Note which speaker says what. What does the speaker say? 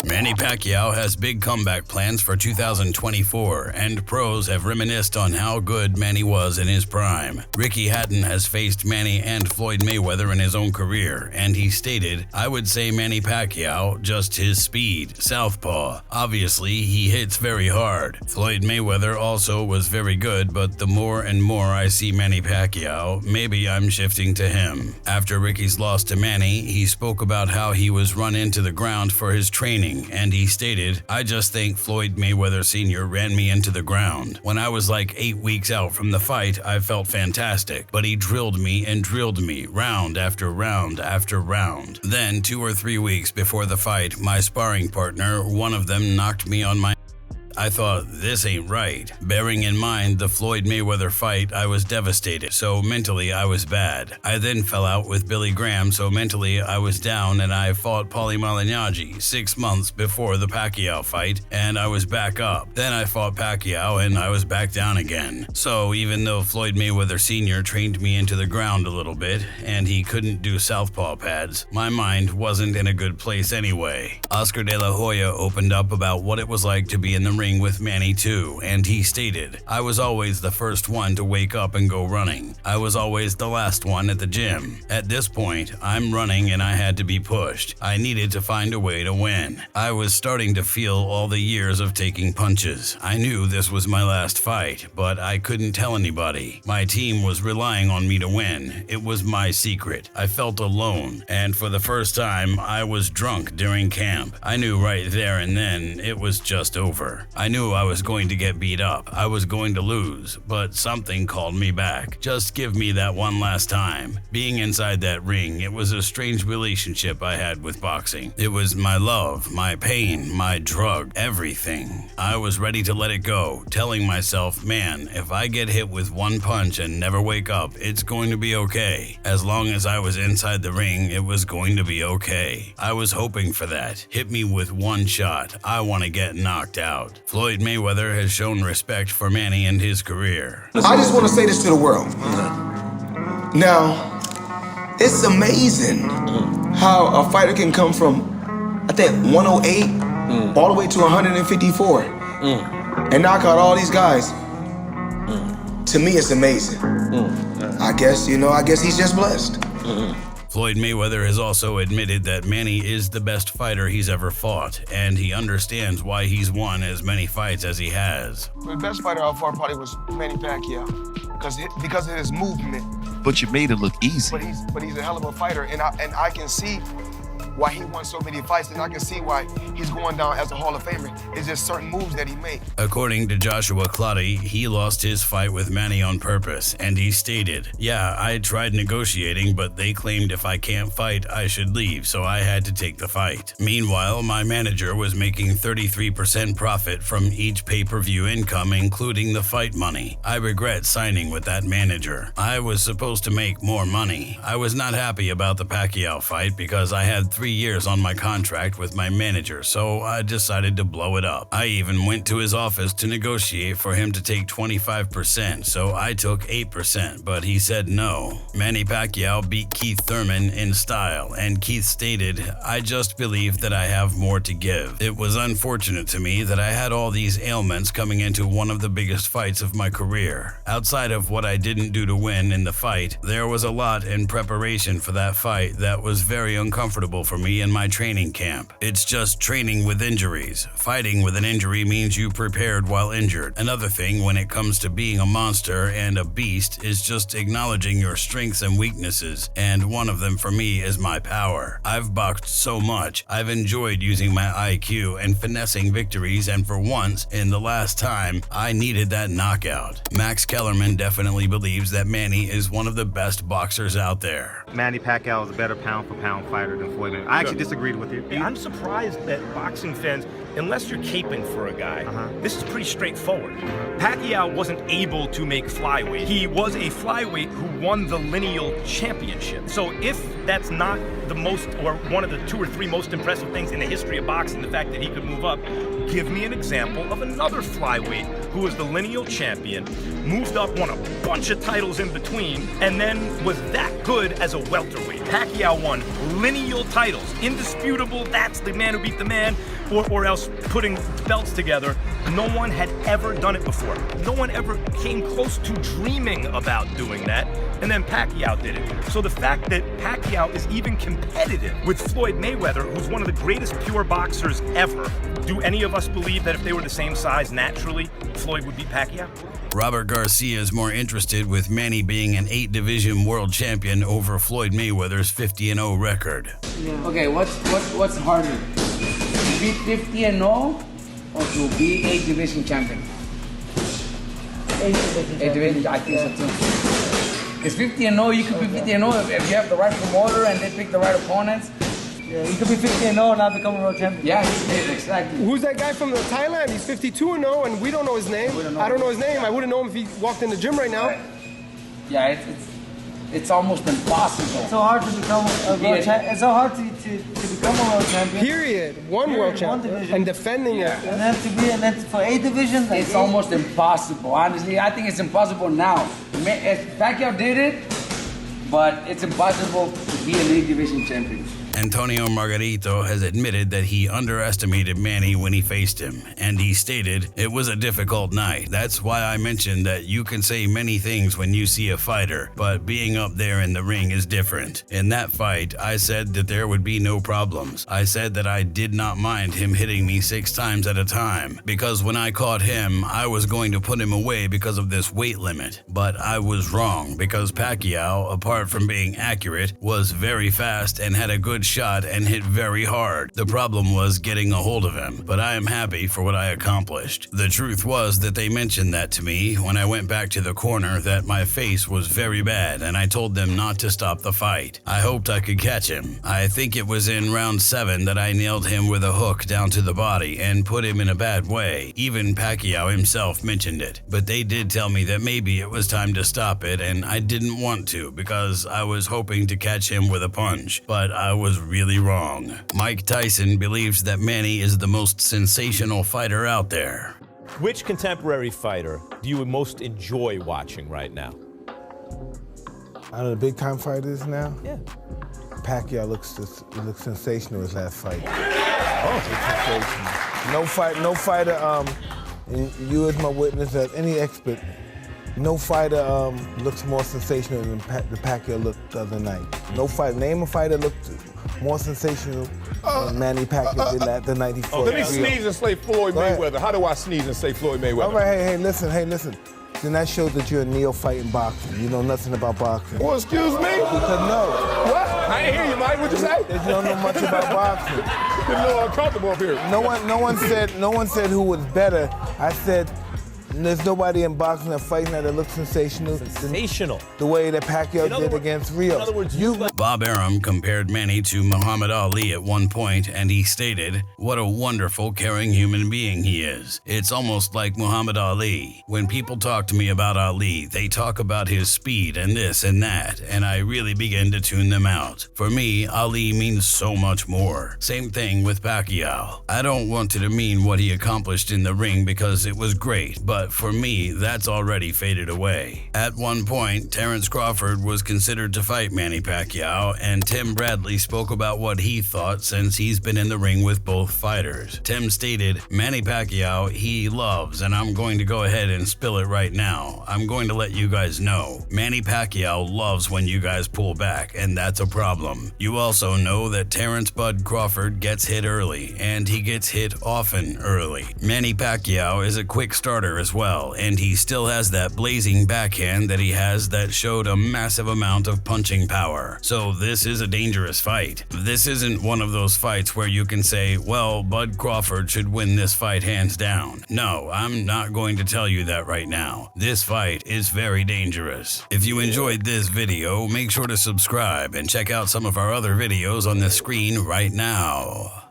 Speaker 1: Manny Pacquiao has big comeback plans for 2024, and pros have reminisced on how good Manny was in his prime. Ricky Hatton has faced Manny and Floyd Mayweather in his own career, and he stated, "I would say Manny Pacquiao, just his speed, southpaw. Obviously, he hits very hard. Floyd Mayweather also was very good, but the more and more I see Manny Pacquiao, maybe I'm shifting to him." After Ricky's loss to Manny, he spoke about how he was run into the ground for his training, and he stated, "I just think Floyd Mayweather Sr. ran me into the ground. When I was like 8 weeks out from the fight, I felt fantastic, but he drilled me, round after round after round. Then 2 or 3 weeks before the fight, my sparring partner, one of them knocked me on my I thought, this ain't right. Bearing in mind the Floyd Mayweather fight, I was devastated, so mentally I was bad. I then fell out with Billy Graham, so mentally I was down, and I fought Paulie Malignaggi 6 months before the Pacquiao fight, and I was back up. Then I fought Pacquiao, and I was back down again. So even though Floyd Mayweather Sr. trained me into the ground a little bit, and he couldn't do southpaw pads, my mind wasn't in a good place anyway." Oscar de la Hoya opened up about what it was like to be in the ring with Manny too, and he stated, "I was always the first one to wake up and go running. I was always the last one at the gym. At this point, I'm running and I had to be pushed. I needed to find a way to win. I was starting to feel all the years of taking punches. I knew this was my last fight, but I couldn't tell anybody. My team was relying on me to win. It was my secret. I felt alone, and for the first time, I was drunk during camp. I knew right there and then it was just over. I knew I was going to get beat up. I was going to lose, but something called me back. Just give me that one last time." Being inside that ring, it was a strange relationship I had with boxing. It was my love, my pain, my drug, everything. I was ready to let it go, telling myself, man, if I get hit with one punch and never wake up, it's going to be okay. As long as I was inside the ring, it was going to be okay. I was hoping for that. Hit me with one shot. I want to get knocked out. Floyd Mayweather has shown respect for Manny and his career.
Speaker 2: I just want to say this to the world. Now, it's amazing how a fighter can come from, I think, 108 all the way to 154 and knock out all these guys. To me, it's amazing. I guess he's just blessed.
Speaker 1: Floyd Mayweather has also admitted that Manny is the best fighter he's ever fought, and he understands why he's won as many fights as he has.
Speaker 2: The best fighter I fought probably was Manny Pacquiao, because of his movement.
Speaker 3: But you made it look easy.
Speaker 2: But he's a hell of a fighter, and I can see why he won so many fights, and I can see why he's going down as a Hall of Famer. It's just certain moves that he made.
Speaker 1: According to Joshua Clottey, he lost his fight with Manny on purpose, and he stated, "Yeah, I tried negotiating, but they claimed if I can't fight, I should leave, so I had to take the fight. Meanwhile, my manager was making 33% profit from each pay-per-view income, including the fight money. I regret signing with that manager. I was supposed to make more money. I was not happy about the Pacquiao fight because I had 3 years on my contract with my manager, so I decided to blow it up. I even went to his office to negotiate for him to take 25%, so I took 8%, but he said no." Manny Pacquiao beat Keith Thurman in style, and Keith stated, "I just believe that I have more to give. It was unfortunate to me that I had all these ailments coming into one of the biggest fights of my career. Outside of what I didn't do to win in the fight, there was a lot in preparation for that fight that was very uncomfortable for me in my training camp. It's just training with injuries. Fighting with an injury means you prepared while injured. Another thing when it comes to being a monster and a beast is just acknowledging your strengths and weaknesses, and one of them for me is my power. I've boxed so much. I've enjoyed using my IQ and finessing victories, and for once, in the last time, I needed that knockout." Max Kellerman definitely believes that Manny is one of the best boxers out there.
Speaker 4: Manny Pacquiao is a better pound-for-pound fighter than Floyd Mayweather. I actually disagreed with you.
Speaker 5: I'm surprised that boxing fans, unless you're caping for a guy, this is pretty straightforward. Pacquiao wasn't able to make flyweight. He was a flyweight who won the lineal championship. So if that's not the most, or one of the 2 or 3 most impressive things in the history of boxing, the fact that he could move up, give me an example of another flyweight who was the lineal champion, moved up, won a bunch of titles in between, and then was that good as a welterweight. Pacquiao won lineal titles, indisputable, that's the man who beat the man, or else putting belts together. No one had ever done it before. No one ever came close to dreaming about doing that, and then Pacquiao did it. So the fact that Pacquiao is even competitive with Floyd Mayweather, who's one of the greatest pure boxers ever, do any of us believe that if they were the same size, naturally, Floyd would beat Pacquiao?
Speaker 1: Robert Garcia is more interested with Manny being an 8-division world champion over Floyd Mayweather's 50-0 record.
Speaker 6: Okay, what's harder? To be 50-0 or to be 8-division champion? 8-division, I think so too. Because 50-0, you could be 50-0 if you have the right promoter and they pick the right opponents.
Speaker 7: Yeah, you could be 50-0 and not become a world champion.
Speaker 6: Yeah, exactly.
Speaker 8: Who's that guy from Thailand? He's 52-0 and we don't know his name. I don't know his name. I wouldn't know him if he walked in the gym right now.
Speaker 6: Right. Yeah, it's almost impossible.
Speaker 7: It's so hard to become a world champion. It's so hard to become a world champion.
Speaker 8: Period. One world champion. And defending it.
Speaker 7: And then for 8 divisions,
Speaker 6: it's almost impossible. Honestly, I think it's impossible now. If Pacquiao did it, but it's impossible to be an 8-division champion.
Speaker 1: Antonio Margarito has admitted that he underestimated Manny when he faced him, and he stated, "It was a difficult night. That's why I mentioned that you can say many things when you see a fighter, but being up there in the ring is different. In that fight, I said that there would be no problems. I said that I did not mind him hitting me 6 times at a time, because when I caught him, I was going to put him away because of this weight limit. But I was wrong, because Pacquiao, apart from being accurate, was very fast and had a good shot and hit very hard. The problem was getting a hold of him, but I am happy for what I accomplished. The truth was that they mentioned that to me when I went back to the corner, that my face was very bad, and I told them not to stop the fight. I hoped I could catch him. I think it was in round 7 that I nailed him with a hook down to the body and put him in a bad way. Even Pacquiao himself mentioned it, but they did tell me that maybe it was time to stop it, and I didn't want to because I was hoping to catch him with a punch, but I was really wrong." Mike Tyson believes that Manny is the most sensational fighter out there.
Speaker 9: Which contemporary fighter do you most enjoy watching right now?
Speaker 10: Out of the big-time fighters now?
Speaker 9: Yeah.
Speaker 10: Pacquiao looks sensational his last fight. Oh, sensational. No fighter, and you as my witness, as any expert, no fighter looks more sensational than the Pacquiao looked the other night. No fighter, name a fighter looked more sensational than Manny Pacquiao did that the night he fought.
Speaker 11: Let me sneeze and say Floyd Mayweather. How do I sneeze and say Floyd Mayweather?
Speaker 10: All right, hey, listen. Then that shows that you're a neophyte in boxing. You know nothing about boxing.
Speaker 11: Well, excuse me?
Speaker 10: Because no.
Speaker 11: What? I ain't hear you, Mike. What'd you say?
Speaker 10: You don't know much about boxing.
Speaker 11: You're a little uncomfortable up here.
Speaker 10: No one said who was better. I said there's nobody in boxing that fighting that looks sensational.
Speaker 9: Sensational.
Speaker 10: The way that Pacquiao did against Rio.
Speaker 9: In other words,
Speaker 1: Bob Arum compared Manny to Muhammad Ali at one point, and he stated, "What a wonderful, caring human being he is. It's almost like Muhammad Ali. When people talk to me about Ali, they talk about his speed and this and that, and I really begin to tune them out. For me, Ali means so much more. Same thing with Pacquiao. I don't want to demean what he accomplished in the ring because it was great, but for me, that's already faded away." At one point, Terrence Crawford was considered to fight Manny Pacquiao, and Tim Bradley spoke about what he thought since he's been in the ring with both fighters. Tim stated, "Manny Pacquiao, he loves, and I'm going to go ahead and spill it right now. I'm going to let you guys know. Manny Pacquiao loves when you guys pull back, and that's a problem. You also know that Terrence Bud Crawford gets hit early, and he gets hit often early. Manny Pacquiao is a quick starter as well, and he still has that blazing backhand that he has that showed a massive amount of punching power. So this is a dangerous fight. This isn't one of those fights where you can say, well, Bud Crawford should win this fight hands down. No, I'm not going to tell you that right now. This fight is very dangerous. If you enjoyed this video, make sure to subscribe and check out some of our other videos on the screen right now.